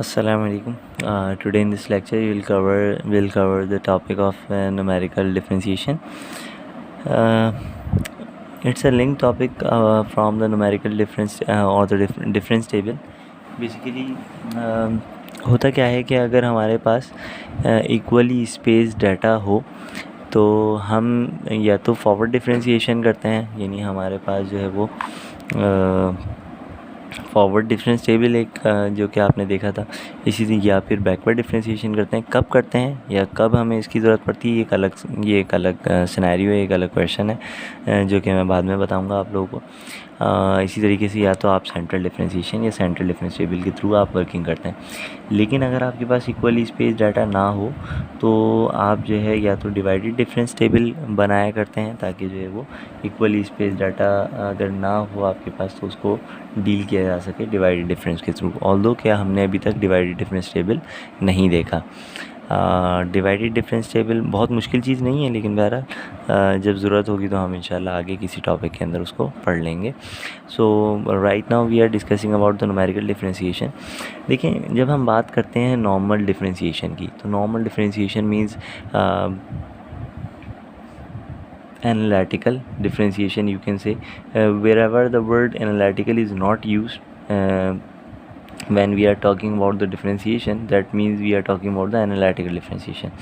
Assalamu alaikum. Today in this lecture we'll cover the topic of numerical differentiation. Uh, it's a linked topic from the numerical difference or the difference table. Basically होता क्या है कि अगर हमारे पास equally space data हो तो हम या तो फॉरवर्ड डिफरेंशिएशन करते हैं, यानी हमारे पास जो है वो फॉरवर्ड डिफरेंस टेबल एक जो कि आपने देखा था, इसी से या फिर बैकवर्ड डिफरेंशिएशन करते हैं। कब करते हैं या कब हमें इसकी ज़रूरत पड़ती है, ये एक अलग सिनेरियो है, एक अलग क्वेश्चन है जो कि मैं बाद में बताऊंगा आप लोगों को। इसी तरीके से या तो आप सेंट्रल डिफरेंशिएशन या सेंट्रल डिफरेंस टेबल के थ्रू आप वर्किंग करते हैं। लेकिन अगर आपके पास इक्वली स्पेस डाटा ना हो तो आप जो है या तो डिवाइडेड डिफरेंस टेबल बनाया करते हैं, ताकि जो है वो इक्वली स्पेस डाटा अगर ना हो आपके पास तो उसको डील किया जा सके डिवाइडेड डिफरेंस के थ्रू। ऑल्दो क्या हमने अभी तक डिवाइडेड डिफरेंस टेबल नहीं देखा। डिवाइडेड डिफरेंस टेबल बहुत मुश्किल चीज़ नहीं है, लेकिन बहरहाल जब ज़रूरत होगी तो हम इंशाल्लाह आगे किसी टॉपिक के अंदर उसको पढ़ लेंगे। So right now we are discussing about the numerical differentiation. देखिए, जब हम बात करते हैं नॉर्मल डिफरेंशिएशन की, तो normal differentiation means analytical differentiation, you can say, wherever the word analytical is not used when we are talking about the differentiation, that means we are talking about the analytical differentiation,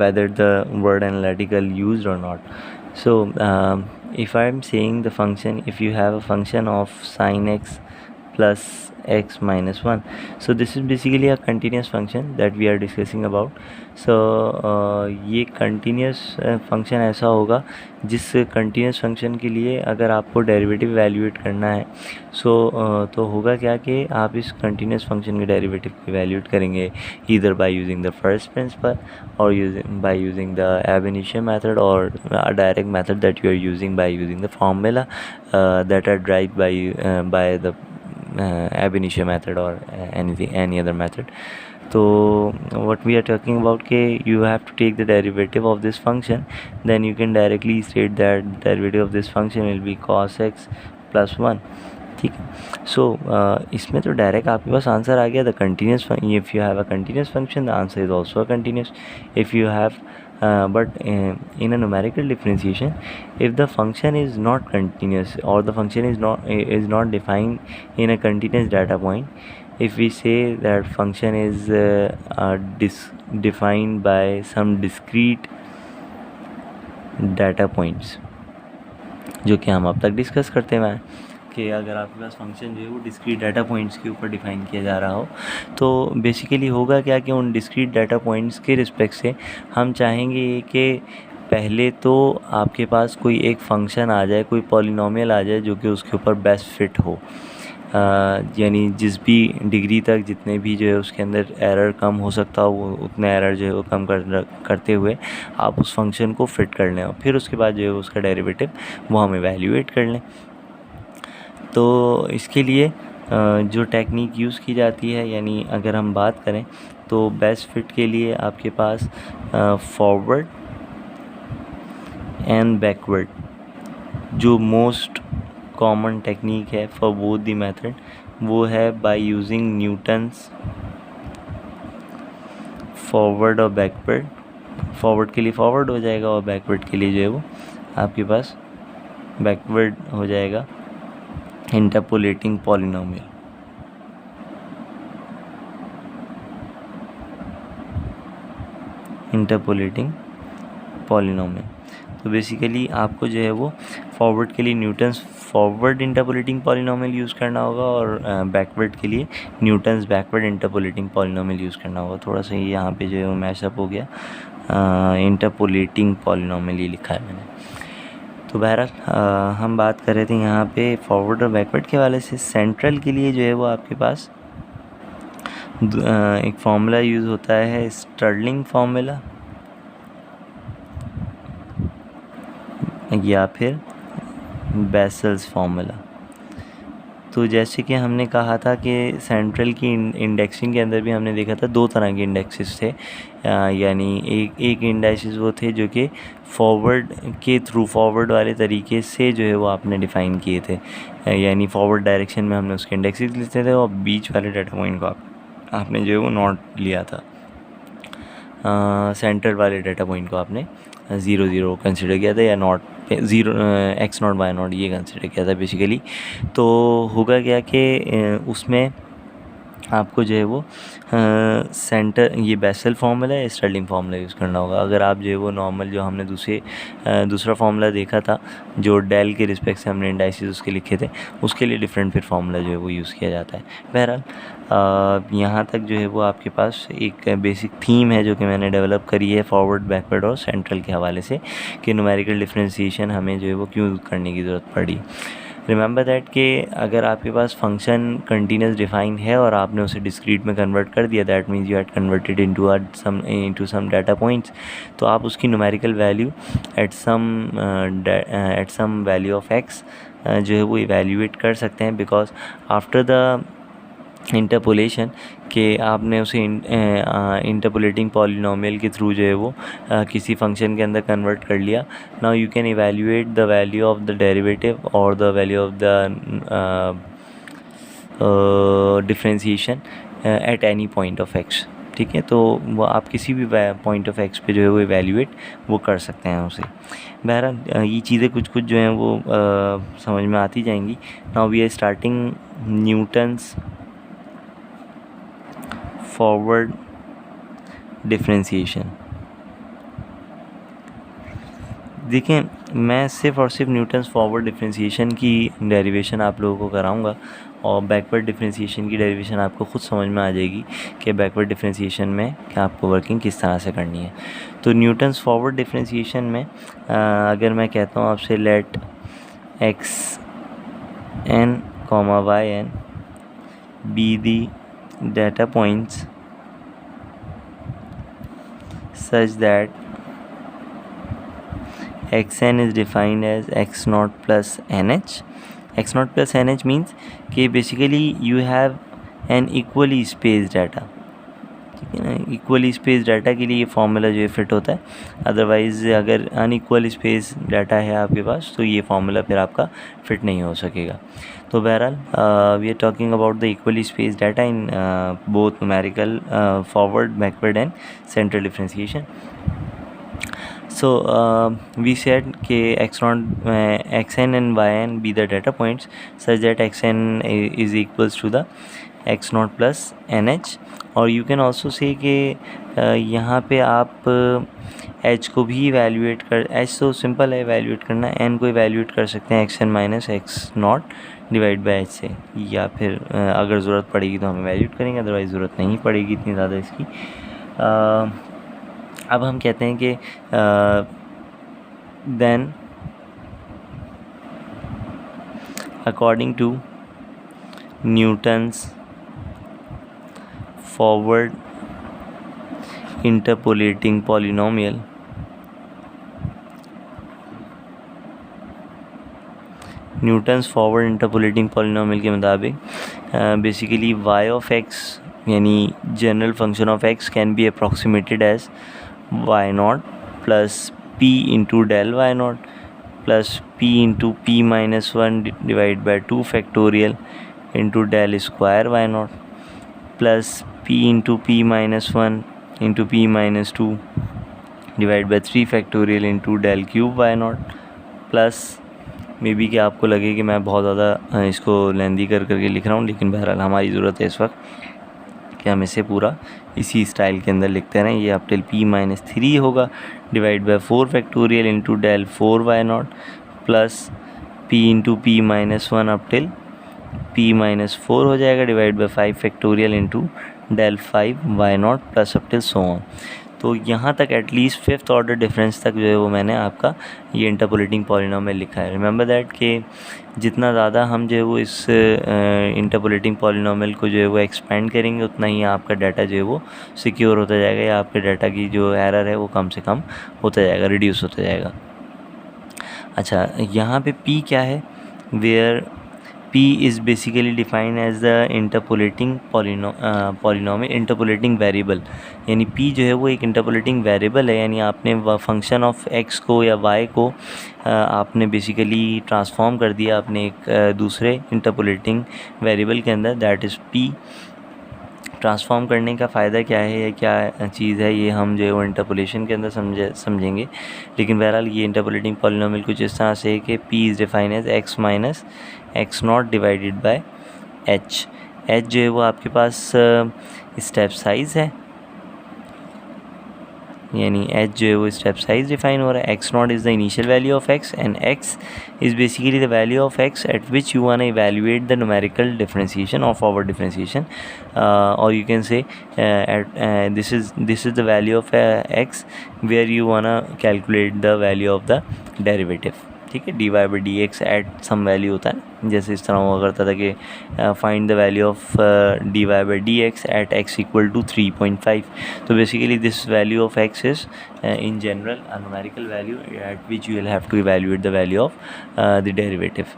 whether the word analytical used or not. So if I am saying the function, if you have a function of sine x plus x minus 1, so this is basically a continuous function that we are discussing about. So ये continuous function ऐसा होगा जिस continuous function के लिए अगर आपको derivative valuate करना है, तो होगा क्या कि आप इस continuous function के डेरिवेटिव को वैल्यूएट करेंगे either by using the first principle or by using the ab initio method, or a direct method that you are using by using the formula that are derived by the ab initio method or any other method. So what we are talking about ke you have to take the derivative of this function, then you can directly state that derivative of this function will be cos x plus 1. ठीक है। सो इसमें तो direct आपके पास answer आ गया, the continuous. If you have a continuous function the answer is also a continuous. If you have but in a numerical differentiation, if the function is not continuous or the function is not defined in a continuous data point, if we say that function is defined by some discrete data points, जो कि हम अब तक discuss करते हुए हैं कि अगर आपके पास फंक्शन जो है वो डिस्क्रीट डाटा पॉइंट्स के ऊपर डिफ़ाइन किया जा रहा हो, तो बेसिकली होगा क्या कि उन डिस्क्रीट डाटा पॉइंट्स के रिस्पेक्ट से हम चाहेंगे कि पहले तो आपके पास कोई एक फंक्शन आ जाए, कोई पॉलिनोमियल आ जाए जो कि उसके ऊपर बेस्ट फिट हो, यानी जिस भी डिग्री तक जितने भी जो है उसके अंदर एरर कम हो सकता हो, वो उतना एरर जो है वो कम करते हुए आप उस फंक्शन को फिट कर लें, और फिर उसके बाद जो है उसका डेरिवेटिव वो हम इवैल्यूएट कर लें। तो इसके लिए जो टेक्निक यूज़ की जाती है, यानी अगर हम बात करें तो बेस्ट फिट के लिए आपके पास फॉरवर्ड एंड बैकवर्ड जो मोस्ट कॉमन टेक्निक है फॉर बोथ द मेथड, वो है बाय यूजिंग न्यूटन्स फॉरवर्ड और बैकवर्ड। फॉरवर्ड के लिए फॉरवर्ड हो जाएगा और बैकवर्ड के लिए जो है वो आपके पास बैकवर्ड हो जाएगा इंटरपोलेटिंग पॉलिनोमियल। इंटरपोलेटिंग पॉलिनोमियल, तो बेसिकली आपको जो है वो फॉरवर्ड के लिए Newton's forward interpolating polynomial use करना होगा और बैकवर्ड के लिए Newton's backward interpolating polynomial use करना होगा। थोड़ा सा ये यहाँ पे जो है वो मैशअप हो गया, इंटरपोलेटिंग पॉलिनोमियल ये लिखा है मैंने। तो बहरहाल हम बात कर रहे थे यहाँ पे फॉरवर्ड और बैकवर्ड के वाले से। सेंट्रल के लिए जो है वो आपके पास एक फार्मूला यूज़ होता है, स्टर्लिंग फार्मूला या फिर बेसल्स फार्मूला। तो जैसे कि हमने कहा था कि सेंट्रल की इंडेक्सिंग के अंदर भी हमने देखा था दो तरह के इंडेक्सेस थे, यानी एक इंडेक्सेस वो थे जो कि फॉरवर्ड के थ्रू फॉरवर्ड वाले तरीके से जो है वो आपने डिफ़ाइन किए थे, यानी फॉरवर्ड डायरेक्शन में हमने उसके इंडेक्सेस लिखे थे और बीच वाले डाटा पॉइंट को आपने जो है वो नॉट लिया था, सेंटर वाले डाटा पॉइंट को आपने 0 कंसिडर किया था या नॉट 0 x0 y0 ये कंसिडर किया था बेसिकली। तो होगा क्या कि उसमें आपको जो है वो सेंटर ये बेसल फार्मूला या स्टर्लिंग फार्मूला यूज़ करना होगा। अगर आप जो है वो नॉर्मल जो हमने दूसरा फार्मूला देखा था जो डेल के रिस्पेक्ट से हमने इंडाइसिस उसके लिखे थे, उसके लिए डिफरेंट फिर फार्मूला जो है वो यूज़ किया जाता है। बहरहाल यहाँ तक जो है वो आपके पास एक बेसिक थीम है जो कि मैंने डेवलप करी है फॉरवर्ड, बैकवर्ड और सेंट्रल के हवाले से कि न्यूमेरिकल डिफरेंशिएशन हमें जो है वो क्यों करने की ज़रूरत पड़ी। रिमेंबर दैट कि अगर आपके पास फंक्शन कंटिन्यूस डिफाइन है और आपने उसे डिस्क्रीट में कन्वर्ट कर दिया, that means you had converted into some data points, तो आप उसकी numerical value at some value of x जो है वो इवेल्यूएट कर सकते हैं, बिकॉज आफ्टर द इंटरपोलेशन के आपने उसे इंटरपोलेटिंग पॉलिनोमियल के थ्रू जो है वो किसी फंक्शन के अंदर कन्वर्ट कर लिया। Now you can evaluate the value of the derivative और the value of the differentiation at any point of x. ठीक है, तो वो आप किसी भी पॉइंट ऑफ एक्स पे जो है वो इवेल्यूएट वो कर सकते हैं उसे। बहरहाल ये चीज़ें कुछ कुछ जो हैं वो समझ में आती जाएंगी। Now we are starting Newton's forward differentiation. देखें, मैं सिर्फ़ और सिर्फ न्यूटन्स फॉरवर्ड डिफरेंशिएशन की डेरिवेशन आप लोगों को कराऊंगा और बैकवर्ड डिफरेंशिएशन की डेरिवेशन आपको खुद समझ में आ जाएगी कि बैकवर्ड डिफरेंशिएशन में क्या आपको वर्किंग किस तरह से करनी है। तो न्यूटन्स फॉरवर्ड डिफरेंशिएशन में अगर मैं कहता हूँ आपसे let x n comma y n be the data points such that xn is defined as x0 plus nh. x0 plus nh means कि basically you have an equally spaced data। ठीक है ना, इक्वली स्पेस डाटा के लिए ये formula जो है fit होता है, अदरवाइज़ अगर अनइक्वल स्पेस डाटा है आपके पास तो ये फार्मूला फिर आपका फिट नहीं हो सकेगा। तो बहरहाल we are talking about the equally space data in both numerical forward, backward and central differentiation. So we said कि xn and yn be the data points such that xn is equals to the x0 plus nh, और you can also say कि यहाँ पे आप h को भी evaluate कर, h तो सिंपल है इवेल्यूएट करना, n को इवेल्यूएट कर सकते हैं xn minus x0 divide by h से, या फिर अगर ज़रूरत पड़ेगी तो हम इवेल्यूएट करेंगे, अदरवाइज़ ज़रूरत नहीं पड़ेगी इतनी ज़्यादा इसकी। अब हम कहते हैं कि then according to Newton's forward interpolating polynomial, Newton's forward interpolating polynomial के मुताबिक बेसिकली y ऑफ x यानी general function of x can be approximated as y0 plus p into del y0 plus p into p minus 1 divide by 2 factorial into del square y0 plus p into p minus 1 into p minus 2 divide by 3 factorial into del cube y0 plus may be कि आपको लगे कि मैं बहुत ज़्यादा इसको लेंदी करके लिख रहा हूँ, लेकिन बहरहाल हमारी ज़रूरत है इस वक्त कि हम इसे पूरा इसी स्टाइल के अंदर लिखते रहें। ये अब टिल p माइनस 3 होगा divide by 4 factorial into del 4y0 plus p into p minus 1 अब टिल p माइनस 4 हो जाएगा divide by 5 factorial into del 5y0 plus अब टिल सो ऑन। तो यहाँ तक एटलीस्ट फिफ्थ ऑर्डर डिफरेंस तक जो है वो मैंने आपका ये इंटरपोलेटिंग पॉलिनोमियल लिखा है। रिमेंबर दैट कि जितना ज़्यादा हम जो है वो इस इंटरपोलेटिंग पॉलिनोमियल को जो है वो एक्सपेंड करेंगे उतना ही आपका डाटा जो है वो सिक्योर होता जाएगा, या आपके डाटा की जो एरर है वो कम से कम होता जाएगा, रिड्यूस होता जाएगा। अच्छा, यहाँ पे p क्या है, where P is basically defined as the interpolating polynomial interpolating variable, यानी P जो है वो एक interpolating variable है, यानी आपने फंक्शन ऑफ x को या y को आपने बेसिकली ट्रांसफॉर्म कर दिया अपने एक दूसरे interpolating variable के अंदर, दैट इज़ P। ट्रांसफॉर्म करने का फ़ायदा क्या है या क्या चीज़ है, ये हम जो है वो इंटरपोलेशन के अंदर समझेंगे। लेकिन बहरहाल ये इंटरपोलेटिंग पॉलिनोमियल कुछ इस तरह से है कि P is define as x minus x not divided by h। h जो है वो आपके पास स्टेप साइज़ है, यानी h जो है वो स्टेप साइज डिफाइन हो रहा है। x naught is the initial value of x and x is basically the value of x at which you want evaluate the numerical differentiation of our differentiation, और you can say this is the value of x where you want calculate the value of the derivative. ठीक है, d y by d x at some value होता है ना, जैसे इस तरह हुआ करता था कि find the value of d y by d x at x equal to 3.5। तो basically this value of x is in general a numerical value at which you will have to evaluate the value of the derivative।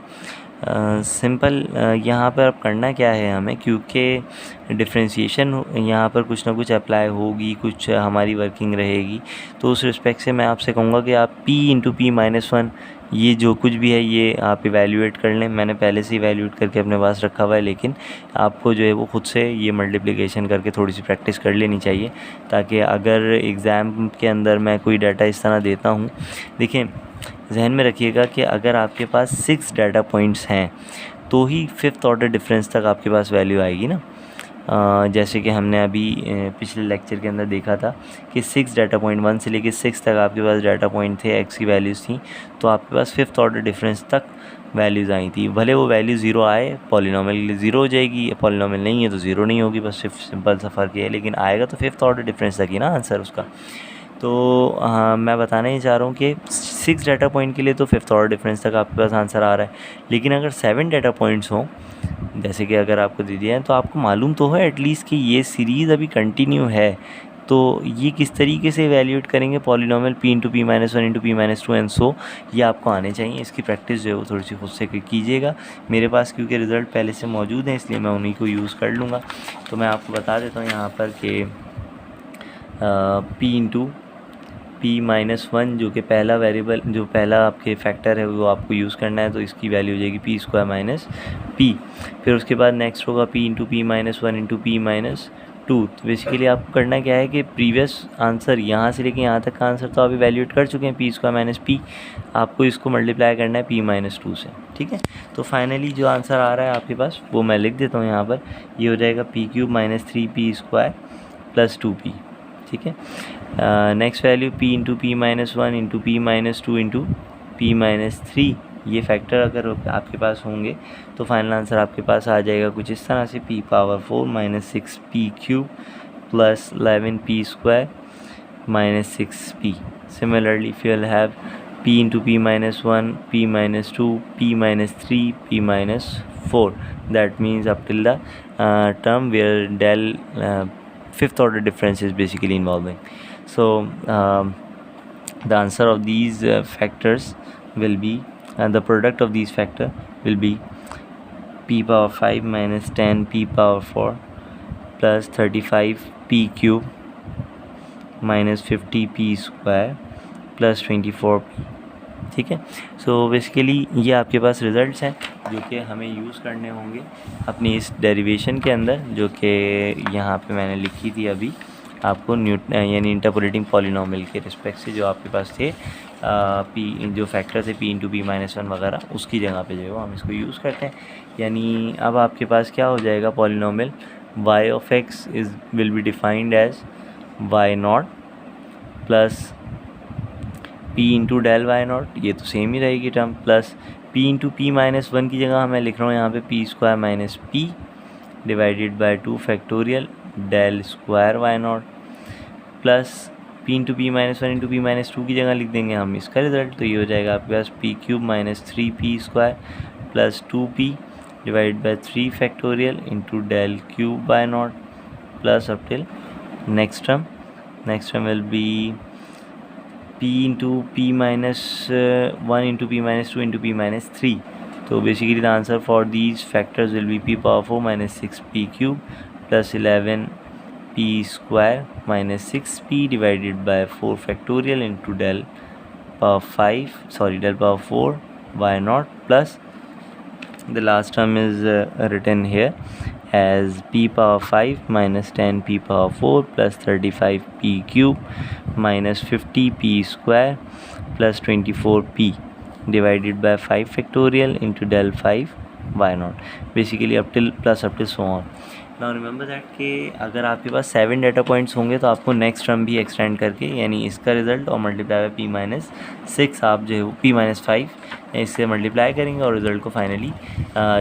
Simple यहाँ पर अब करना क्या है हमें, क्योंकि differentiation यहाँ पर कुछ ना कुछ अप्लाई होगी, कुछ हमारी वर्किंग रहेगी, तो उस रिस्पेक्ट से मैं आपसे कहूँगा कि आप p into p minus one ये जो कुछ भी है ये आप इवैल्यूएट कर लें। मैंने पहले से इवैल्यूएट करके अपने पास रखा हुआ है, लेकिन आपको जो है वो ख़ुद से ये मल्टीप्लिकेशन करके थोड़ी सी प्रैक्टिस कर लेनी चाहिए, ताकि अगर एग्ज़ाम के अंदर मैं कोई डाटा इस तरह देता हूँ। देखिए, जहन में रखिएगा कि अगर आपके पास 6 डाटा पॉइंट्स हैं तो ही 5th ऑर्डर डिफरेंस तक आपके पास वैल्यू आएगी ना। जैसे कि हमने अभी पिछले लेक्चर के अंदर देखा था कि 6 डाटा पॉइंट 1 से लेकर 6 तक आपके पास डाटा पॉइंट थे, x की वैल्यूज़ थी, तो आपके पास 5th ऑर्डर डिफरेंस तक वैल्यूज़ आई थी। भले वो वैल्यू ज़ीरो आए, पॉलिनोमियल के लिए ज़ीरो हो जाएगी, पॉलिनोमियल नहीं है तो ज़ीरो नहीं होगी, बस सिर्फ सिंपल सा फ़र्क है, लेकिन आएगा तो 5th ऑर्डर डिफरेंस तक ही ना आंसर उसका। तो मैं बताना ही चाह रहा हूँ कि 6 डाटा पॉइंट के लिए तो 5th ऑर्डर डिफरेंस तक आपके पास आंसर आ रहा है, लेकिन अगर 7 डाटा पॉइंट्स हों, जैसे कि अगर आपको दे दिया है, तो आपको मालूम तो है एटलीस्ट कि ये सीरीज़ अभी कंटिन्यू है, तो ये किस तरीके से इवैल्यूएट करेंगे polynomial p into p minus one into p minus to and so, ये आपको आने चाहिए। इसकी प्रैक्टिस जो है वो थोड़ी सी खुद से कीजिएगा। मेरे पास क्योंकि रिज़ल्ट पहले से मौजूद हैं इसलिए मैं उन्हीं को यूज़ कर लूँगा। तो मैं आपको बता देता हूँ यहाँ पर कि p into p minus one जो कि पहला वेरिएबल, जो पहला आपके फैक्टर है वो आपको यूज़ करना है, तो इसकी वैल्यू हो जाएगी पी स्क्वायर माइनस पी। फिर उसके बाद नेक्स्ट होगा p into p minus one into p minus to. तो बेसिकली आपको करना क्या है कि प्रीवियस आंसर यहाँ से लेके यहाँ तक का आंसर तो आप इवैल्यूएट कर चुके हैं, पी स्क्वायर माइनस पी, आपको इसको मल्टीप्लाई करना है p माइनस टू से। ठीक है, तो फाइनली जो आंसर आ रहा है आपके पास वो मैं लिख देता हूँ यहाँ पर, ये हो जाएगा P cube minus three p square plus two P. ठीक है, next value p into p minus one into p minus two into p minus three, ये फैक्टर अगर आपके पास होंगे तो फाइनल आंसर आपके पास आ जाएगा कुछ इस तरह से, p power 4 minus six P cube plus 11 P square minus six P. Similarly if you will have p into p minus one, p minus two, p minus three, p minus four, that means up till the term where del 5th order difference is basically involving. So the answer of these factors will be, the product of these factor will be p power 5 minus 10 p power 4 plus 35 p cube minus 50 p square plus 24 p। ठीक है, so basically ये आपके पास results हैं जो कि हमें use करने होंगे अपनी इस डेरिवेशन के अंदर, जो कि यहाँ पे मैंने लिखी थी अभी आपको यानी इंटरपोलेटिंग पॉलिनोमियल के रिस्पेक्ट से जो आपके पास थे p जो फैक्टर थे p into p minus one वगैरह, उसकी जगह पे जो है वो हम इसको यूज़ करते हैं। यानी अब आपके पास क्या हो जाएगा, polynomial y of x is will be defined as y not plus p into del y not, ये तो सेम ही रहेगी term, plus p into p minus one की जगह मैं लिख रहा हूँ यहाँ पे p square minus p divided by 2 factorial del square y not, plus p into p minus one into p minus two की जगह लिख देंगे हम इसका रिजल्ट, तो ये हो जाएगा आपके पास p cube minus three p square plus 2p divide by 3 factorial into del cube by naught plus up till next term will be p into p minus one into p minus two into p minus three. तो basically the answer for these factors will be p power 4 minus 6p cube plus 11p square minus 6p divided by 4 factorial into del power 4 y naught plus the last term is written here as p power 5 minus 10p power 4 plus 35p cube minus 50p square plus 24p divided by 5 factorial into del 5 y naught, basically up till so on. Now remember that कि अगर आपके पास 7 data points होंगे तो आपको next term भी extend करके यानी इसका रिजल्ट और मल्टीप्लाई बाय p-6 आप जो है p-5 इससे मल्टीप्लाई करेंगे और रिज़ल्ट को फाइनली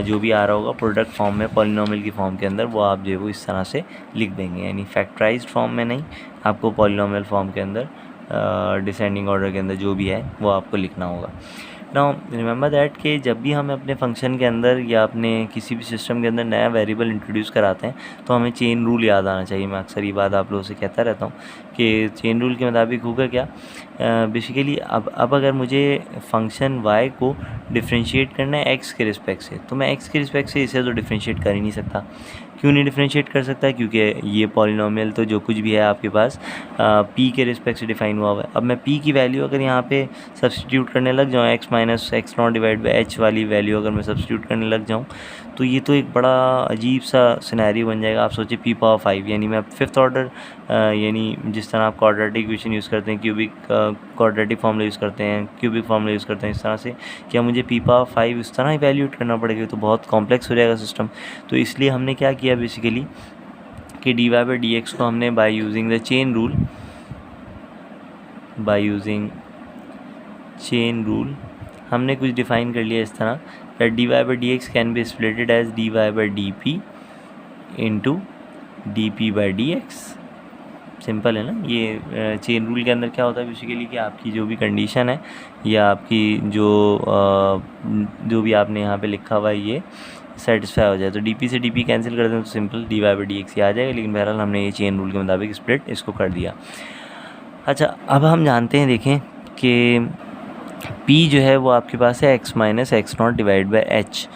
जो भी आ रहा होगा प्रोडक्ट फॉर्म में पॉलिनोमियल की फॉर्म के अंदर वो आप जो है वो इस तरह से लिख देंगे, यानी फैक्टराइज्ड फॉर्म में नहीं, आपको पॉलिनोमियल फॉर्म के अंदर डिसेंडिंग ऑर्डर के अंदर जो भी है वो आपको लिखना होगा. नाउ रिमेंबर दैट कि जब भी हमें अपने फंक्शन के अंदर या अपने किसी भी सिस्टम के अंदर नया वेरिएबल इंट्रोड्यूस कराते हैं तो हमें चेन रूल याद आना चाहिए. मैं अक्सर ये बात आप लोगों से कहता रहता हूँ कि चेन रूल के मुताबिक होगा क्या, बेसिकली अब अगर मुझे फंक्शन y को डिफ्रेंशिएट करना है x के रिस्पेक्ट से, तो मैं x के रिस्पेक्ट से इसे तो डिफ्रेंशिएट कर ही नहीं सकता. क्यों नहीं डिफ्रेंशिएट कर सकता? क्योंकि ये पॉलिनोमियल तो जो कुछ भी है आपके पास p के रिस्पेक्ट से डिफाइन हुआ हुआ है. अब मैं p की वैल्यू अगर यहाँ पे सब्सटीट्यूट करने लग जाऊँ, x minus x not divide by h वाली वैल्यू अगर मैं सब्सटीट्यूट करने लग जाऊँ तो ये तो एक बड़ा अजीब सा सिनेरियो बन जाएगा. आप सोचिए p पावर 5 यानी मैं फिफ्थ ऑर्डर यानी जिस तरह आप क्वाड्रेटिक इक्वेशन यूज़ करते हैं, क्यूबिक क्वाड्रेटिक फॉर्मूला यूज़ करते हैं, क्यूबिक फॉर्मूला यूज़ करते हैं, इस तरह से क्या मुझे p पावर 5 इस तरह इवैल्यूएट करना पड़ेगा, तो बहुत कॉम्प्लेक्स हो जाएगा सिस्टम. तो इसलिए हमने क्या किया बेसिकली कि dy बाई डी एक्स को हमने by using the chain rule हमने कुछ डिफ़ाइन कर लिया इस तरह that dy by dx can be splitted as dy by dp into dp by dx. Simple है ना. ये चेन रूल के अंदर क्या होता है बेसिकली कि आपकी जो भी कंडीशन है या आपकी जो भी आपने यहाँ पे लिखा हुआ है ये सेटिस्फाई हो जाए तो dp से dp कैंसिल कर दें तो सिंपल dy by dx ही आ जाएगा. लेकिन बहरहाल हमने ये चेन रूल के मुताबिक स्प्लिट इसको कर दिया. अच्छा, अब हम जानते हैं, देखें कि p जो है वो आपके पास है x minus x not divide by h.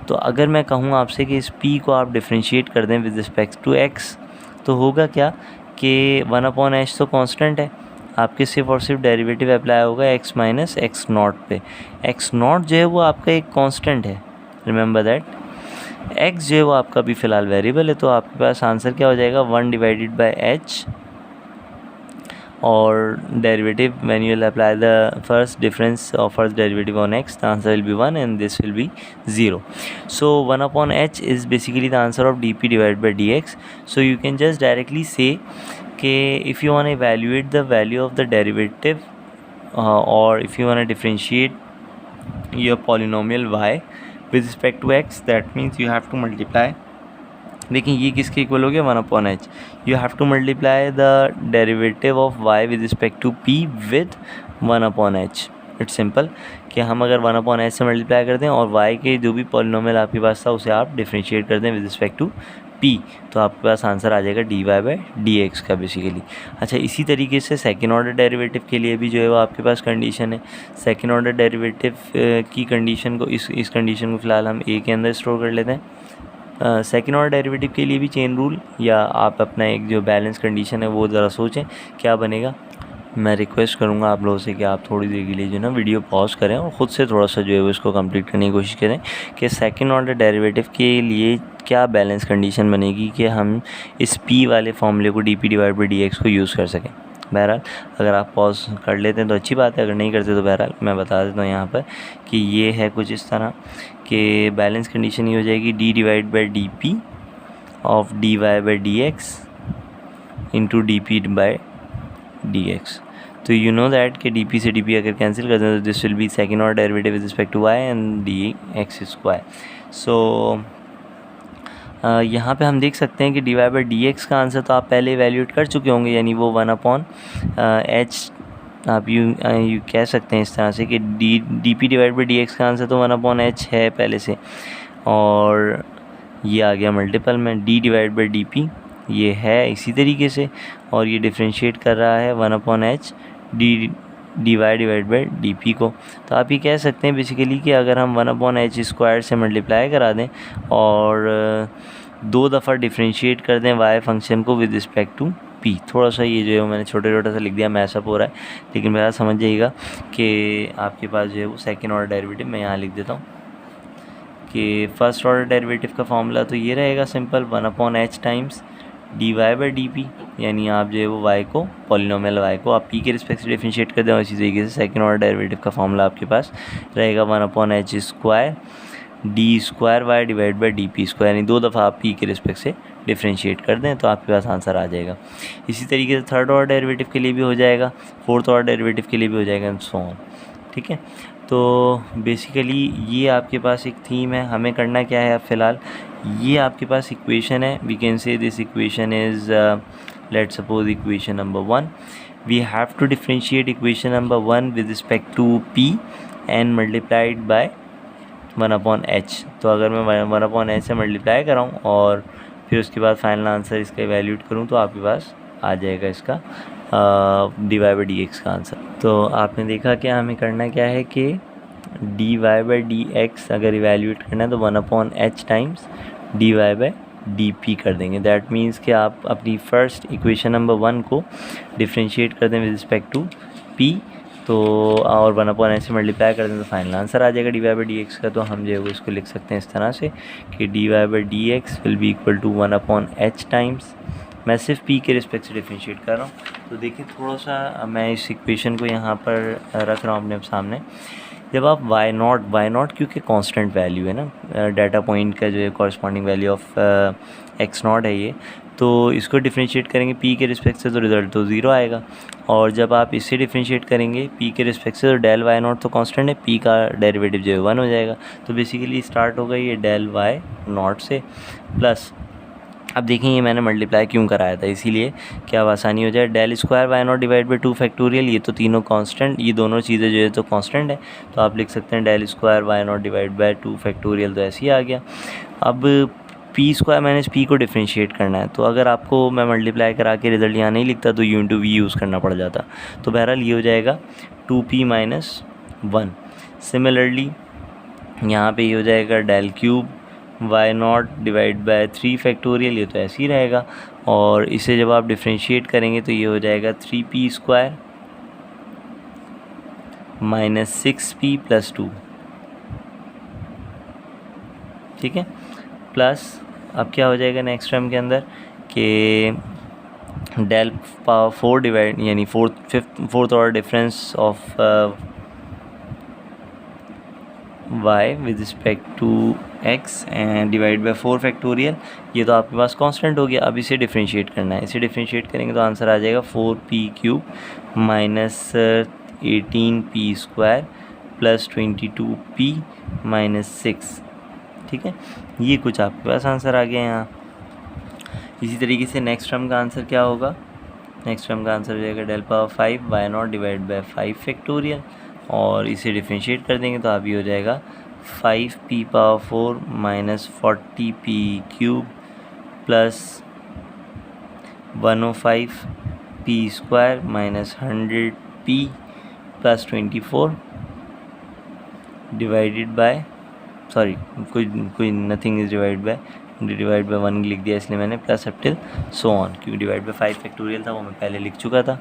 तो अगर मैं कहूँ आपसे कि इस p को आप डिफ्रेंशिएट कर दें विद रिस्पेक्ट टू x तो होगा क्या कि 1/h तो कांस्टेंट है, आपके सिर्फ और सिर्फ डेरिवेटिव अप्लाई होगा x माइनस एक्स नॉट पे. x नॉट जो है वो आपका एक कांस्टेंट है, रिमेंबर दैट. x जो है वो आपका भी फ़िलहाल वेरिएबल है, तो आपके पास आंसर क्या हो जाएगा 1 डिवाइडेड बाई h और derivative when you will apply the first difference of first derivative on x, the answer will be 1 and this will be 0. So 1/h is basically the answer of dp divided by dx. So you can just directly say कि if you want to evaluate the value of the derivative or if you want to differentiate your polynomial y with respect to x, that means you have to multiply. देखिए ये किसके equal हो गया 1/h. You have to multiply the derivative of y with respect to p with 1/h. It's simple कि हम अगर 1/h से multiply कर दें और y के जो भी पॉलिनोमियल आपके पास था उसे आप डिफ्रेंशिएट कर दें विद रिस्पेक्ट टू p, तो आपके पास आंसर आ जाएगा dy बाई dx का बेसिकली. अच्छा, इसी तरीके से सेकेंड ऑर्डर डेरिवेटिव के लिए भी जो है वो आपके पास कंडीशन है. सेकेंड ऑर्डर डेरिवेटिव की कंडीशन को इस कंडीशन को फ़िलहाल हम a के अंदर स्टोर कर लेते हैं. सेकेंड ऑर्डर डेरिवेटिव के लिए भी चेन रूल या आप अपना एक जो बैलेंस कंडीशन है वो ज़रा सोचें क्या बनेगा. मैं रिक्वेस्ट करूँगा आप लोगों से कि आप थोड़ी देर के लिए जो ना वीडियो पॉज करें और ख़ुद से थोड़ा सा जो है वो इसको कंप्लीट करने की कोशिश करें कि सेकेंड ऑर्डर डेरिवेटिव के लिए क्या बैलेंस कंडीशन बनेगी कि हम इस p वाले फॉर्मूले को dp डिवाइड बाई dx को यूज़ कर सकें. बहरहाल अगर आप पॉज कर लेते हैं तो अच्छी बात है, अगर नहीं करते तो बहरहाल मैं बता देता हूँ यहाँ पर कि ये है कुछ इस तरह कि बैलेंस कंडीशन ये हो जाएगी d divide by dp of dy by dx into dp by dx. तो यू नो दैट कि dp से dp अगर कैंसिल कर दें तो this will be second order derivative with respect to y and dx square. So यहाँ पे हम देख सकते हैं कि dy बाई dx का आंसर तो आप पहले इवैल्यूएट कर चुके होंगे, यानी वो 1/h आप यू कह सकते हैं इस तरह से कि dp डिवाइड बाई dx का आंसर तो 1/h है पहले से, और ये आ गया मल्टीपल में d डिवाइड बाई dp ये है इसी तरीके से, और ये डिफ्रेंशिएट कर रहा है 1/h d y divide by d p को। तो आप ये कह सकते हैं बेसिकली कि अगर हम 1/h² से मल्टीप्लाई करा दें और 2 दफ़ा डिफ्रेंशिएट कर दें y फंक्शन को विद रिस्पेक्ट टू p। थोड़ा सा ये जो है मैंने छोटा सा लिख दिया, मैसअप हो रहा है, लेकिन मेरा समझ जाइएगा कि आपके पास जो है वो सेकेंड ऑर्डर डेरिवेटिव मैं यहाँ लिख देता हूँ कि फर्स्ट ऑर्डर डेरिवेटिव का फॉर्मूला तो ये रहेगा simple 1/h times dy by d P, यानी आप जो है वो y को पॉलिनोमियल y को आप p के रिस्पेक्ट से डिफरेंशिएट कर दें। और इसी तरीके से सेकंड ऑर्डर डेरिवेटिव का फॉर्मूला आपके पास रहेगा 1/h² d² y divide by d P square, यानी 2 दफ़ा आप p के रिस्पेक्ट से डिफरेंशिएट कर दें तो आपके पास आंसर आ जाएगा। इसी तरीके से थर्ड ऑर्डर डेरिवेटिव के लिए भी हो जाएगा, फोर्थ ऑर्डर डेरिवेटिव के लिए भी हो जाएगा एंड सो ऑन। ठीक है, तो बेसिकली ये आपके पास एक थीम है। हमें करना क्या है अब फ़िलहाल, ये आपके पास इक्वेशन है, we can say this equation is let's suppose equation number 1। We have to differentiate equation number 1 with respect to p and multiplied by 1/h। तो अगर मैं 1/h से मल्टीप्लाई कराऊँ और फिर उसके बाद फाइनल आंसर इसका इवैल्यूएट करूँ तो आपके पास आ जाएगा इसका dy बाई डी एक्स का आंसर। तो आपने देखा कि हमें करना क्या है कि dy बाई डी एक्स अगर इवैल्यूएट करना है तो 1/h times dy by d P कर देंगे। दैट मीन्स कि आप अपनी फर्स्ट इक्वेशन नंबर 1 को डिफ्रेंशिएट कर दें विद रिस्पेक्ट टू p, तो और 1/h से मल्टीप्लाई कर दें तो फाइनल आंसर आ जाएगा dy बाई डी एक्स का। तो हम जो है वो इसको लिख सकते हैं इस तरह से कि dy by d x will be equal to 1/h times, मैं सिर्फ p के रिस्पेक्ट से डिफरेंशिएट कर रहा हूँ। तो देखिए थोड़ा सा मैं इस इक्वेशन को यहाँ पर रख रहा हूँ अपने सामने। जब आप y नॉट क्योंकि कांस्टेंट वैल्यू है ना, डाटा पॉइंट का जो है कॉरस्पॉन्डिंग वैल्यू ऑफ x0 है ये, तो इसको डिफरेंशिएट करेंगे p के रिस्पेक्ट से तो रिज़ल्ट तो 0 आएगा। और जब आप इससे डिफरेंशिएट करेंगे p के रिस्पेक्ट से तो डेल y नॉट तो कांस्टेंट है, p का डेरिवेटिव जो है 1 हो जाएगा। तो बेसिकली स्टार्ट होगा ये डेल y नॉट से प्लस, अब देखें ये मैंने मल्टीप्लाई क्यों कराया था, इसीलिए कि अब आसानी हो जाए, del square y not divide by 2 factorial, ये तो तीनों कांस्टेंट, ये दोनों चीज़ें जो है तो कांस्टेंट है, तो आप लिख सकते हैं del square y not divide by 2 factorial, तो ऐसे ही आ गया। अब पी स्क्वायर माइनस पी को डिफ्रेंशिएट करना है, तो अगर आपको मैं मल्टीप्लाई करा के रिजल्ट यहाँ नहीं लिखता तो यू इंटू वी यूज़ करना पड़ जाता, तो बहरहाल ये हो जाएगा 2p माइनस 1। सिमिलरली यहाँ पे ये हो जाएगा del cube y not divide by 3 factorial, ये तो ऐसे ही रहेगा। और इसे जब आप डिफ्रेंशिएट करेंगे तो ये हो जाएगा 3p square minus 6p plus 2। ठीक है, प्लस अब क्या हो जाएगा नेक्स्ट टर्म के अंदर कि डेल पावर 4 डिवाइड यानी fourth order difference of y with respect to x and divide by 4 factorial, ये तो आपके पास कांस्टेंट हो गया। अब इसे डिफरेंशिएट करना है, इसे डिफरेंशिएट करेंगे तो आंसर आ जाएगा 4p cube minus 18p square plus 22p minus 6। ठीक है, ये कुछ आपके पास आंसर आ गया यहाँ। इसी तरीके से नेक्स्ट टर्म का आंसर क्या होगा, नेक्स्ट टर्म का आंसर हो जाएगा del power 5 y not divide by 5 factorial, और इसे डिफरेंशिएट कर देंगे तो अभी हो जाएगा 5p power 4 minus 40p cube plus 105p square minus 100p plus 24 divided by कोई नथिंग इज़ डिवाइड बाय 1 लिख दिया इसलिए मैंने, plus up till so on, क्योंकि डिवाइड बाय 5 फैक्टोरियल था वो मैं पहले लिख चुका था।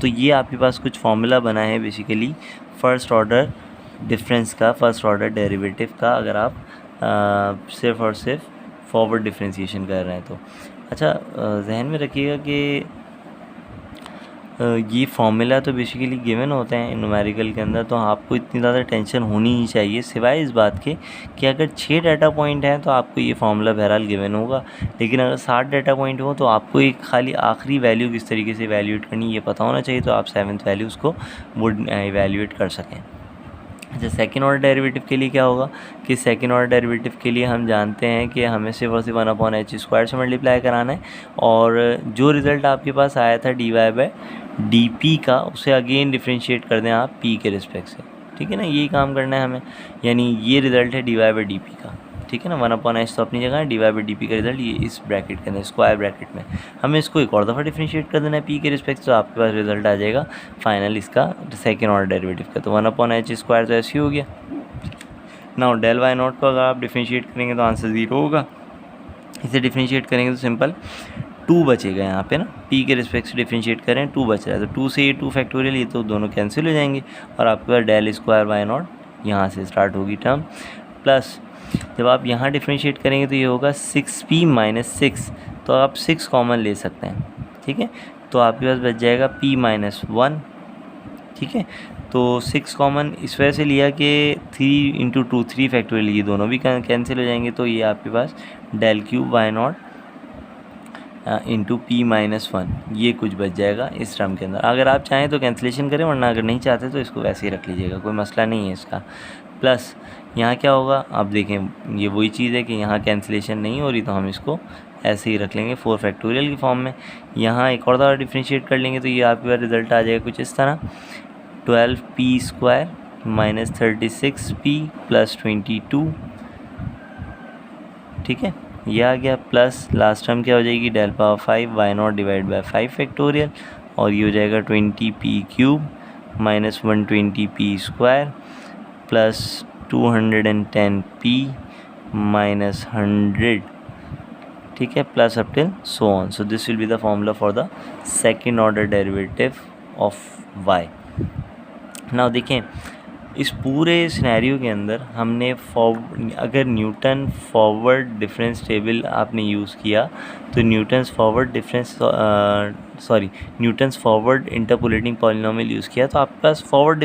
तो ये आपके पास कुछ फॉर्मूला बना है बेसिकली फर्स्ट ऑर्डर डिफरेंस का, फर्स्ट ऑर्डर डेरिवेटिव का, अगर आप सिर्फ और सिर्फ फॉरवर्ड डिफरेंशिएशन कर रहे हैं तो। अच्छा, जहन में रखिएगा कि ये फार्मूला तो बेसिकली गिवन होते हैं न्यूमेरिकल के अंदर, तो आपको इतनी ज़्यादा टेंशन होनी ही चाहिए, सिवाय इस बात के कि अगर 6 डाटा पॉइंट हैं तो आपको ये फार्मूला बहरहाल गिवन होगा, लेकिन अगर 7 डाटा पॉइंट हो तो आपको एक खाली आखिरी वैल्यू किस तरीके से इवैल्यूएट करनी ये पता होना चाहिए, तो आप 7th वैल्यू उसको वो इवैल्यूएट कर सकें। अच्छा, सेकेंड ऑर्डर डेरिवेटिव के लिए क्या होगा कि सेकेंड ऑर्डर डेरिवेटिव के लिए हम जानते हैं कि हमें सिर्फ और सिर्फ 1/h² से मल्टीप्लाई कराना है, और जो रिज़ल्ट आपके पास आया था dy बाई डी पी का, उसे अगेन डिफ्रेंशिएट कर दें आप p के रिस्पेक्ट से। ठीक है ना, यही काम करना है हमें, यानी ये रिज़ल्ट है dy बाई डी पी का। ठीक है ना। 1/h तो अपनी जगह है, dy/dp का रिजल्ट ये इस ब्रैकेट के अंदर, स्क्वायर ब्रैकेट में हमें इसको एक और दफ़ा डिफरेंशिएट कर देना है p के रिस्पेक्ट, तो आपके पास रिजल्ट आ जाएगा फाइनल इसका सेकेंड ऑर्डर डेरिवेटिव का। तो 1/h स्क्वायर तो ऐसे ही हो गया। नाउ डेल वाई नॉट को अगर आप डिफरेंशिएट करेंगे तो आंसर 0 होगा। इसे डिफरेंशिएट करेंगे तो सिंपल 2 बचेगा यहाँ पे ना, p के रिस्पेक्ट से डिफरेंशिएट करें 2 बच रहा है, तो 2 से ये 2 फैक्टोरियल, ये तो दोनों कैंसिल हो जाएंगे और आपके पास डेल स्क्वायर वाई नॉट यहाँ से स्टार्ट होगी टर्म, प्लस जब आप यहाँ डिफरेंशिएट करेंगे तो ये होगा 6p - 6, तो आप 6 कॉमन ले सकते हैं, ठीक है। तो आपके पास बच जाएगा p - 1, ठीक है। तो 6 कॉमन इस वजह से लिया कि 3 × 2 3 फैक्टोरियल, ये दोनों भी कैंसिल हो जाएंगे, तो ये आपके पास del cube y naught into p - 1 ये कुछ बच जाएगा इस टर्म के अंदर। अगर आप चाहें तो कैंसिलेशन करें, वरना अगर नहीं चाहते तो इसको वैसे ही रख लीजिएगा, कोई मसला नहीं है इसका। प्लस यहाँ क्या होगा, आप देखें ये वही चीज़ है कि यहाँ कैंसिलेशन नहीं हो रही, तो हम इसको ऐसे ही रख लेंगे 4 फैक्टोरियल की फॉर्म में। यहाँ एक और दफ़ा डिफरेंशिएट कर लेंगे तो ये आपके पास रिजल्ट आ जाएगा कुछ इस तरह, 12p² - 36p + 22, ठीक है, ये आ गया। प्लस लास्ट टर्म क्या हो जाएगी, del power 5 y not divide by 5 factorial, और ये हो जाएगा 20p³ - 120p² + 210p - 100, ठीक है, plus up till so on. So this will be the formula for the second order derivative of y। Now देखें इस पूरे सिनेरियो के अंदर हमने अगर न्यूटन फॉरवर्ड डिफरेंस टेबल आपने यूज़ किया तो Newton's forward interpolating polynomial use किया तो आपके पास फॉरवर्ड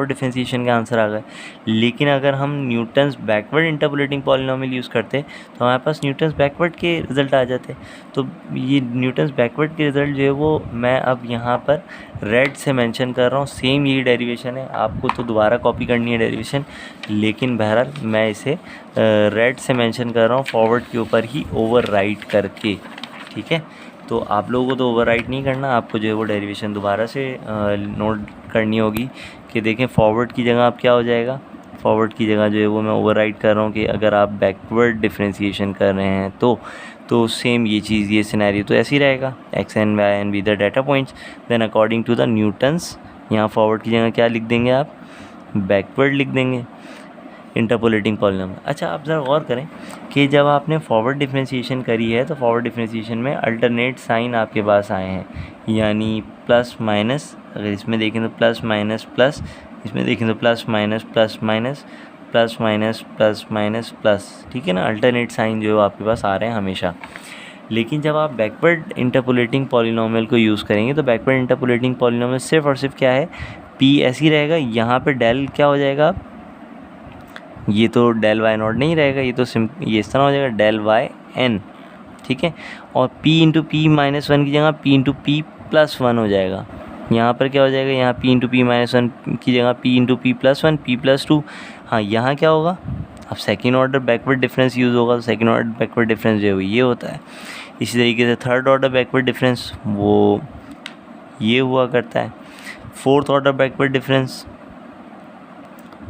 डिफरेंशिएशन का आंसर आ गया। लेकिन अगर हम Newton's backward interpolating polynomial use करते तो हमारे पास न्यूटन्स बैकवर्ड के रिज़ल्ट आ जाते। तो ये न्यूटन्स बैकवर्ड के रिज़ल्ट जो है वो मैं अब यहाँ पर रेड से मेंशन कर रहा हूँ। सेम यही डेरिवेशन है, आपको तो दोबारा कॉपी करनी है डेरिवेशन, लेकिन बहरहाल मैं इसे रेड से मेंशन कर रहा हूँ फॉरवर्ड के ऊपर ही ओवरराइट करके, ठीक है। तो आप लोगों को तो ओवरराइट नहीं करना, आपको जो है वो डेरिवेशन दोबारा से नोट करनी होगी कि देखें फॉरवर्ड की जगह आप क्या हो जाएगा, फॉरवर्ड की जगह जो है वो मैं ओवरराइट कर रहा हूँ कि अगर आप बैकवर्ड डिफरेंशिएशन कर रहे हैं तो सेम ये चीज़, ये सिनेरियो तो ऐसे ही रहेगा, x and y and v the data points, then according to the Newton's यहाँ फॉरवर्ड की जगह क्या लिख देंगे आप, बैकवर्ड लिख देंगे इंटरपोलेटिंग पॉलिनोमियल। अच्छा आप ज़रा गौर करें कि जब आपने फॉरवर्ड डिफरेंशिएशन करी है तो फॉरवर्ड डिफरेंशिएशन में अल्टरनेट साइन आपके पास आए हैं, यानी प्लस माइनस, अगर इसमें देखें तो प्लस माइनस प्लस, इसमें देखें तो plus minus plus minus plus minus plus minus plus, ठीक है ना। अल्टरनेट साइन जो है आपके पास आ रहे हैं हमेशा। लेकिन जब आप बैकवर्ड इंटरपोलेटिंग पॉलिनोमियल को यूज़ करेंगे तो बैकवर्ड इंटरपोलेटिंग पॉलिनोमियल सिर्फ और सिर्फ क्या है, p ऐसे ही रहेगा, यहाँ पे डेल क्या हो जाएगा, ये तो डेल वाई नॉट नहीं रहेगा, ये तो ये इस तरह हो जाएगा डेल वाई n, ठीक है। और p × p - 1 की जगह p × p + 1 हो जाएगा। यहाँ पर क्या हो जाएगा, यहाँ p × p - 1 की जगह p × p + 1 p + 2। हाँ यहाँ क्या होगा, अब second order backward difference use होगा, तो सेकेंड ऑर्डर बैकवर्ड डिफरेंस जो है ये होता है। इसी तरीके से थर्ड ऑर्डर बैकवर्ड डिफरेंस वो ये हुआ करता है। फोर्थ ऑर्डर बैकवर्ड डिफरेंस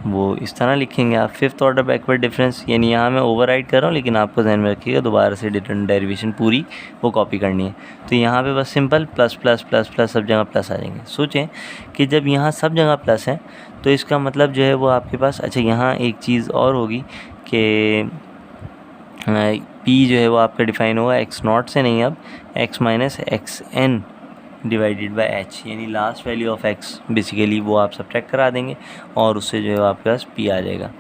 वो इस तरह लिखेंगे आप। फिफ्थ ऑर्डर बैकवर्ड डिफरेंस, यानी यहाँ मैं ओवरराइड कर रहा हूँ लेकिन आपको ध्यान में रखिएगा दोबारा से डेरिवेशन पूरी वो कॉपी करनी है। तो यहाँ पे बस simple plus plus plus plus सब जगह प्लस आ जाएंगे। सोचें कि जब यहाँ सब जगह प्लस है तो इसका मतलब जो है वो आपके पास, अच्छा यहाँ एक चीज़ और होगी कि p जो है वो आपका डिफाइन होगा x0 से नहीं, अब x - xn divided by h, यानी last value of x basically वो आप सब्ट्रैक्ट करा देंगे और उससे जो है आपके पास p आ जाएगा।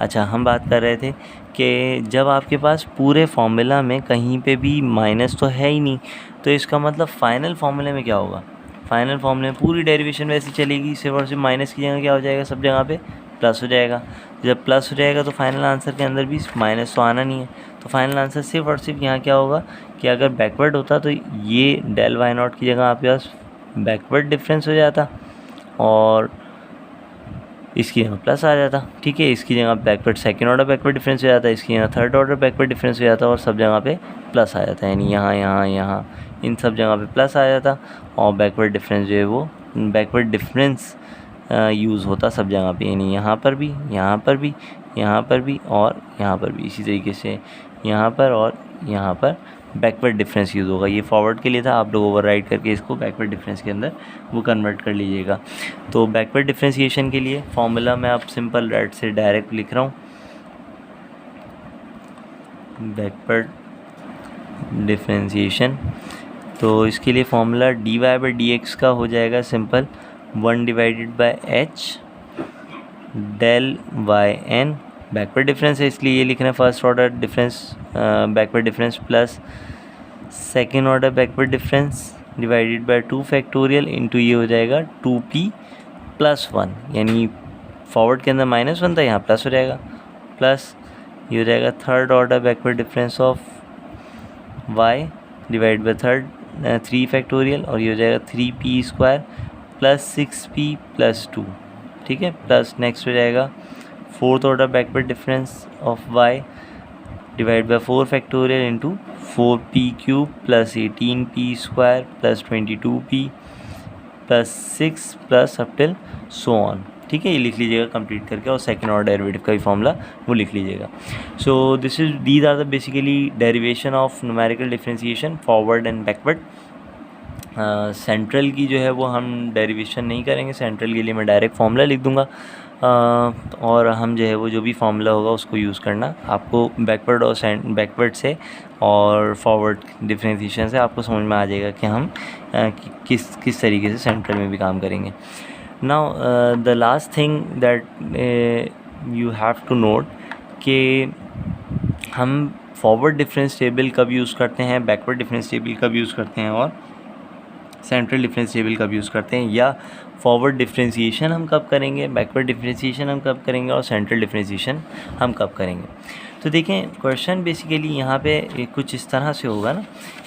अच्छा हम बात कर रहे थे कि जब आपके पास पूरे फार्मूला में कहीं पे भी माइनस तो है ही नहीं, तो इसका मतलब फ़ाइनल फार्मूले में क्या होगा, फाइनल फार्मूले में पूरी डेरिवेशन वैसी चलेगी, सिर्फ और सिर्फ माइनस की जगह क्या हो जाएगा, सब जगह पे प्लस हो जाएगा। जब प्लस हो जाएगा तो फाइनल आंसर के अंदर भी माइनस तो आना नहीं है, तो फाइनल आंसर सिर्फ और सिर्फ यहाँ क्या होगा कि अगर बैकवर्ड होता तो ये डेल वाई नॉट की जगह आपके पास बैकवर्ड डिफरेंस हो जाता और इसकी जगह प्लस आ जाता, ठीक है। इसकी जगह backward second order backward difference हो जाता, इसकी जगह थर्ड ऑर्डर बैकवर्ड डिफरेंस हो जाता और सब जगह पे प्लस आ जाता, यानी यहाँ यहाँ यहाँ इन सब जगह पे प्लस आ जाता और बैकवर्ड डिफरेंस जो है वो बैकवर्ड डिफरेंस यूज़ होता सब जगह पे, यानी यहाँ पर भी यहाँ पर भी यहाँ पर भी और यहाँ पर भी, इसी तरीके से यहाँ पर और यहाँ पर बैकवर्ड डिफरेंस यूज़ होगा। ये फॉरवर्ड के लिए था, आप लोग ओवरराइड करके इसको बैकवर्ड डिफरेंस के अंदर वो कन्वर्ट कर लीजिएगा। तो बैकवर्ड डिफरेंशिएशन के लिए फॉर्मूला मैं आप सिंपल रेड से डायरेक्ट लिख रहा हूँ। बैकवर्ड डिफरेंशिएशन, तो इसके लिए फॉर्मूला dy/dx का हो जाएगा simple 1/h del yn। Backward difference है इसलिए ये लिखना है first order difference backward difference plus second order backward difference divided by 2 factorial into ये हो जाएगा 2p + 1, यानी फॉरवर्ड के अंदर -1 था, यहाँ प्लस हो जाएगा, प्लस ये हो जाएगा third order backward difference of y divide by 3 factorial, और ये हो जाएगा 3p² + 6p + 2, ठीक है। प्लस नेक्स्ट हो जाएगा fourth order backward difference of y divide by 4 factorial into 4p³ + 18p² + 22p + 6 plus up till so on, ठीक है। ये लिख लीजिएगा कंप्लीट करके, और सेकंड ऑर्डर डेरिवेटिव का भी फॉर्मूला वो लिख लीजिएगा। So these are the basically derivation of numerical differentiation forward and backward. Central की जो है वो हम डेरिवेशन नहीं करेंगे, सेंट्रल के लिए मैं डायरेक्ट फार्मूला लिख दूंगा, और हम जो है वो जो भी फार्मूला होगा उसको यूज़ करना। आपको बैकवर्ड और बैकवर्ड से और फॉरवर्ड डिफरेंशिएशन से आपको समझ में आ जाएगा कि हम किस तरीके से सेंट्रल में भी काम करेंगे। Now the last thing that you have to note कि हम फॉरवर्ड डिफरेंस टेबल कब यूज़ करते हैं, बैकवर्ड डिफरेंस टेबल कब यूज़ करते हैं, और सेंट्रल डिफरेंस टेबल कब यूज़ करते हैं, या फॉरवर्ड डिफरेंशिएशन हम कब करेंगे, बैकवर्ड डिफरेंशिएशन हम कब करेंगे, और सेंट्रल डिफरेंशिएशन हम कब करेंगे। तो देखें क्वेश्चन बेसिकली यहाँ पे कुछ इस तरह से होगा ना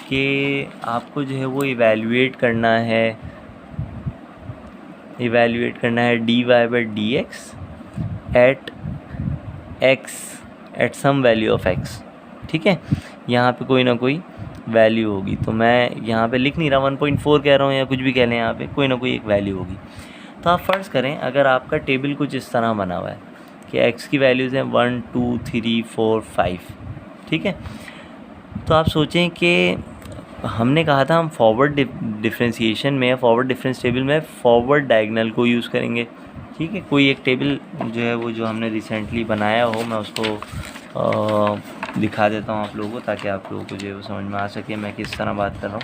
कि आपको जो है वो इवेल्युएट करना है dy/dx at some value of x, ठीक है। यहाँ पे कोई ना कोई वैल्यू होगी, तो मैं यहाँ पे लिख नहीं रहा 1.4 कह रहा हूँ या कुछ भी कह लें, यहाँ पे कोई ना कोई एक वैल्यू होगी। तो आप फ़र्ज़ करें अगर आपका टेबल कुछ इस तरह बना हुआ है कि x की वैल्यूज़ हैं 1 2 3 4 5, ठीक है। तो आप सोचें कि हमने कहा था हम फॉरवर्ड डिफरेंशिएशन में, फॉरवर्ड डिफरेंस टेबल में फॉरवर्ड डायगोनल को यूज़ करेंगे, ठीक है। कोई एक टेबल जो है वो जो हमने रिसेंटली बनाया हो, मैं उसको दिखा देता हूँ आप लोगों को, ताकि आप लोगों को जो है वो समझ में आ सके मैं किस तरह बात कर रहा हूँ।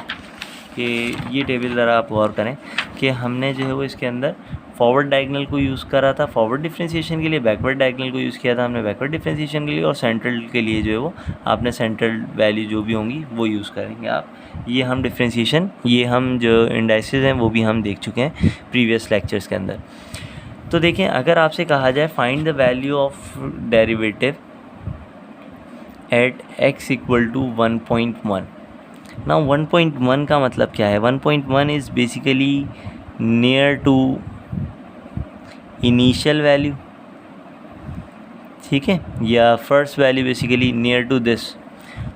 कि ये टेबल ज़रा आप गौर करें कि हमने जो है वो इसके अंदर फॉरवर्ड डायगोनल को यूज़ करा था फॉरवर्ड डिफरेंशिएशन के लिए, बैकवर्ड डायगोनल को यूज़ किया था हमने बैकवर्ड डिफरेंशिएशन के लिए, और सेंट्रल के लिए जो है वो आपने सेंट्रल वैल्यू जो भी होंगी वो यूज़ करेंगे आप। ये हम डिफरेंशिएशन, ये हम जो इंडाइसेस हैं वो भी हम देख चुके हैं प्रीवियस लेक्चर्स के अंदर। तो देखें अगर आपसे कहा जाए find the value of derivative at x = 1.1। नाउ 1.1 का मतलब क्या है, 1.1 is basically near to initial value, ठीक है, या first value basically near to this.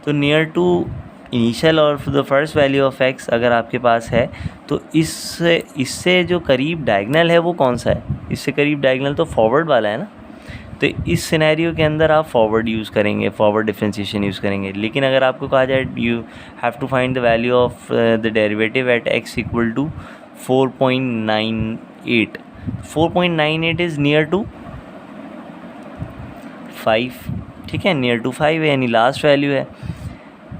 तो नियर टू इनिशियल और the first value of x अगर आपके पास है, तो इससे जो करीब डायगोनल है वो कौन सा है, इससे करीब डायगोनल तो फॉरवर्ड वाला है ना। तो इस सिनेरियो के अंदर आप फॉरवर्ड यूज़ करेंगे, फॉरवर्ड डिफरेंशिएशन यूज़ करेंगे। लेकिन अगर आपको कहा जाए you have to find the value of the derivative at x = 4.98, 4.98 is near to 5, ठीक है, नियर टू 5 है, यानी लास्ट वैल्यू है।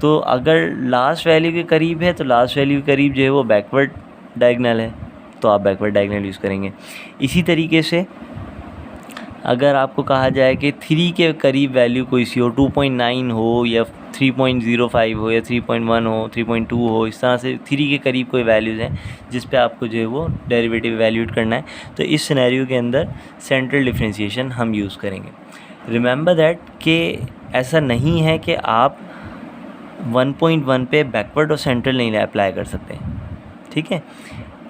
तो अगर लास्ट वैल्यू के करीब है तो लास्ट वैल्यू के करीब जो है वो बैकवर्ड डायगोनल है, तो आप बैकवर्ड डायगोनल यूज़ करेंगे। इसी तरीके से अगर आपको कहा जाए कि 3 के करीब वैल्यू कोई सी हो, 2.9 हो या 3.05 हो या 3.1 हो, 3.2 हो, इस तरह से 3 के करीब कोई वैल्यूज़ हैं जिस पे आपको जो है वो डेरिवेटिव इवैल्यूएट करना है, तो इस सिनेरियो के अंदर सेंट्रल डिफरेंशिएशन हम यूज़ करेंगे। रिमेंबर दैट कि ऐसा नहीं है कि आप 1.1 पे बैकवर्ड और सेंट्रल नहीं अप्लाई कर सकते, ठीक है।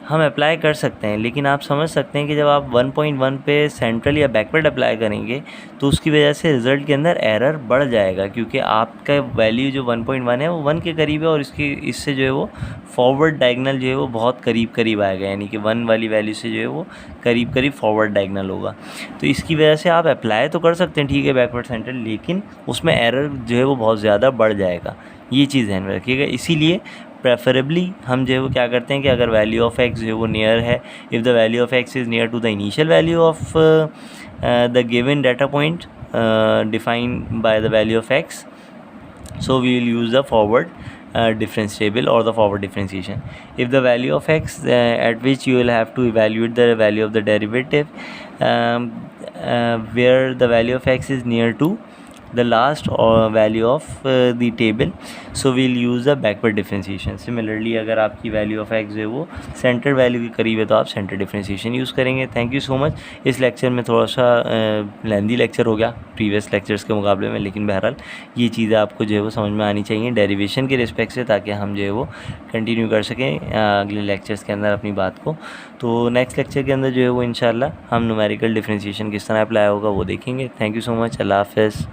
हम अप्लाई कर सकते हैं, लेकिन आप समझ सकते हैं कि जब आप 1.1 पे सेंट्रल या बैकवर्ड अप्लाई करेंगे तो उसकी वजह से रिज़ल्ट के अंदर एरर बढ़ जाएगा, क्योंकि आपका वैल्यू जो 1.1 है वो 1 के करीब है और इससे जो है वो फॉरवर्ड डायगनल जो है वो बहुत करीब करीब आएगा, यानी कि 1 वाली वैल्यू से जो है वो करीब करीब फॉरवर्ड डायगनल होगा। तो इसकी वजह से आप अप्लाई तो कर सकते हैं, ठीक है, बैकवर्ड सेंट्रल, लेकिन उसमें एरर जो है वो बहुत ज़्यादा बढ़ जाएगा। ये चीज़ ध्यान में रखिएगा। इसीलिए प्रेफरेबली हम जो है वो क्या करते हैं कि अगर वैल्यू ऑफ एक्स जो है वो नियर है, if the value of x is near to the initial value of the given data point defined by the value of x, so we will use the forward difference table or the forward differentiation. If the value of x at which you will have to evaluate the value of the derivative, where the value of x is near to the last value of the table, so we'll use the backward differentiation. Similarly अगर आपकी value of x जो है वो centre value के करीब है तो आप सेंटर डिफरेंशिएशन यूज़ करेंगे। Thank you so much. इस लेक्चर में थोड़ा सा लेंदी लेक्चर हो गया प्रीवियस लेक्चर्स के मुकाबले में, लेकिन बहरहाल ये चीज़ें आपको जो है वो समझ में आनी चाहिए डेरिवेशन के रिस्पेक्ट से, ताकि हम जो है वो कंटिन्यू कर सकें अगले लेक्चर्स के अंदर अपनी बात को। तो नेक्स्ट लेक्चर के अंदर जो है वो इंशाल्लाह हम न्यूमेरिकल डिफरेंशिएशन किस तरह अप्लाई होगा वो देखेंगे। Thank you so much. अल्लाह हाफ़िज़।